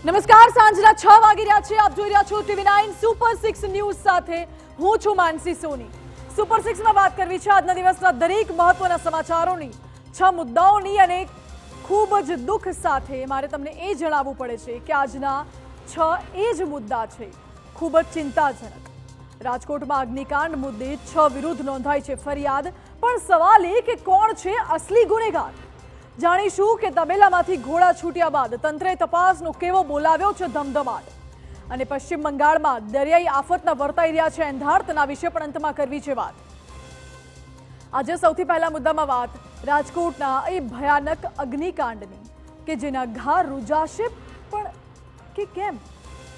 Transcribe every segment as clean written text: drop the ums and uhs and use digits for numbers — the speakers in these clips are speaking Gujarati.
નમસ્કાર, સાંજના 6 વાગી રહ્યા છે. આપ જોઈ રહ્યા છો TV9 સુપર 6 ન્યૂઝ સાથે. હું છું માનસી સોની. સુપર 6 માં વાત કરવી છે આજના દિવસના દરેક મહત્વના સમાચારોની, 6 મુદ્દાઓની અને ખૂબ જ દુઃખ સાથે મારે તમને એ જણાવવું પડે છે કે આજના 6 એ જ મુદ્દા છે ખૂબ જ ચિંતાજનક. રાજકોટમાં અગ્નિકાંડ મુદ્દે 6 વિરુદ્ધ નોંધાઈ છે ફરિયાદ, પણ સવાલ એ કે કોણ છે અસલી ગુનેગાર? જાણીશું કે તબેલામાંથી ઘોડા છૂટ્યા બાદ તંત્રે તપાસનો કેવો બોલાવ્યો છે ધમધમાટ. અને પશ્ચિમ બંગાળમાં દરિયાઈ આફતના વર્તાઈ રહ્યા છે એંધાણ, તેના વિશે પણ અંતમાં કરવી છે વાત. આજે સૌથી પહેલા મુદ્દામાં વાત રાજકોટના એ ભયાનક અગ્નિકાંડની કે જેના ઘા રૂજાશે પણ કે કેમ,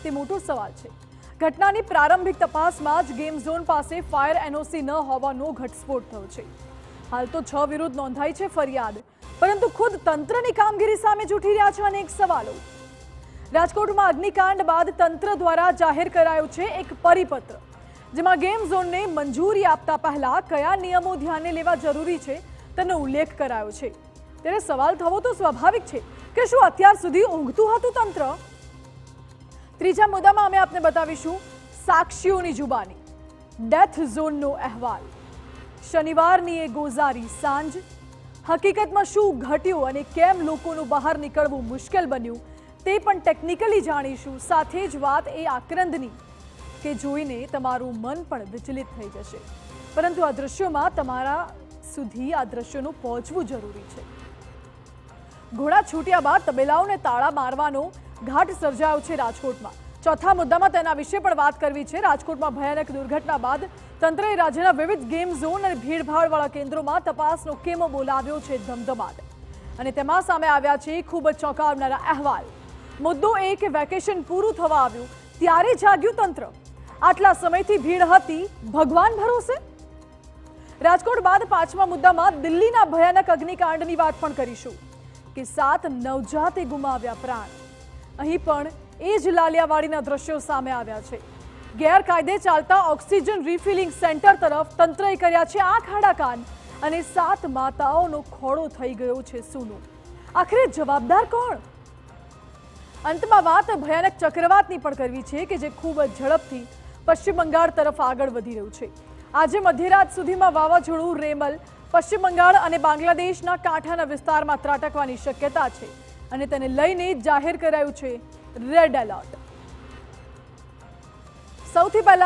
તે મોટો સવાલ છે. ઘટનાની પ્રારંભિક તપાસમાં જ ગેમ ઝોન પાસે ફાયર એનઓસી ન હોવાનો ઘટસ્ફોટ થયો છે. હાલ તો 6 વિરુદ્ધ નોંધાઈ છે ફરિયાદ, પરંતુ ખુદ તંત્રની કામગીરી સામે જ ઉઠી રહ્યા છે અનેક સવાલો. રાજકોટમાં અગ્નિકાંડ બાદ તંત્ર દ્વારા જાહેર કરાયો છે એક પરિપત્ર, જેમાં ગેમ ઝોનને મંજૂરી આપતા પહેલા કયા નિયમો ધ્યાને લેવા જરૂરી છે તેનો ઉલ્લેખ કરાયો છે. ત્યારે સવાલ થવો તો સ્વાભાવિક છે કે શું અત્યાર સુધી ઊંઘતું હતું તંત્ર? ત્રીજા મુદ્દામાં અમે આપને બતાવીશું સાક્ષીઓની જુબાની, ડેથ ઝોનનો અહેવાલ, શનિવારની એ ગોઝારી સાંજ, હકીકતમાં શું ઘટ્યું અને કેમ લોકોનું બહાર નીકળવું મુશ્કેલ બન્યું તે પણ ટેકનિકલી જાણીશું. સાથે જ વાત એ આક્રંદની કે જોઈને તમારું મન પણ વિચલિત થઈ જશે, પરંતુ આ દ્રશ્યોમાં તમારા સુધી આ દ્રશ્યોનું પહોંચવું જરૂરી છે. ઘોડા છૂટ્યા બાદ તબેલાઓને તાળા મારવાનો ઘાટ સર્જાયો છે રાજકોટમાં. ચોથા મુદ્દામાં તેના વિશે પણ વાત કરવી છે. રાજકોટમાં ભયાનક દુર્ઘટના બાદ તંત્રએ રાજ્યના વિવિધ ગેમ ઝોન અને ભીડભાડવાળા કેન્દ્રોમાં તપાસનો કેમો બોલાવ્યો છે ધમધમાટ. અને તેમાં સામે આવ્યા છે ખૂબ જ ચોંકાવનારા અહેવાલ. મુદ્દો એ કે વેકેશન પૂરું થવા આવ્યું ત્યારે જાગ્યું તંત્ર. આટલા સમયથી ભીડ હતી ભગવાન ભરોસે. રાજકોટ બાદ પાંચમા મુદ્દામાં દિલ્હીના ભયાનક અગ્નિકાંડની વાત પણ કરીશું કે 7 નવજાતે ગુમાવ્યા પ્રાણ. અહીં પણ એ જ લાલિયાવાડીના દ્રશ્યો સામે આવ્યા છે. ગેરકાયદે ચાલતા ઓક્સિજન રિફિલિંગ સેન્ટર તરફ તંત્રએ કર્યા છે આંખ આડા કાન, અને 7 માતાઓનો ખોળો થઈ ગયો છે સૂનું. આખરે જવાબદાર કોણ? અંતમાં વાત ભયાનક ચક્રવાતની પણ કરવી છે કે જે ખૂબ જ ઝડપથી પશ્ચિમ બંગાળ તરફ આગળ વધી રહ્યું છે. આજે મધ્યરાત સુધીમાં વાવાઝોડું રેમલ પશ્ચિમ બંગાળ અને બાંગ્લાદેશના કાંઠાના વિસ્તારમાં ત્રાટકવાની શક્યતા છે, અને તેને લઈને જાહેર કરાયું છે રેડ એલર્ટ. સૌથી પહેલા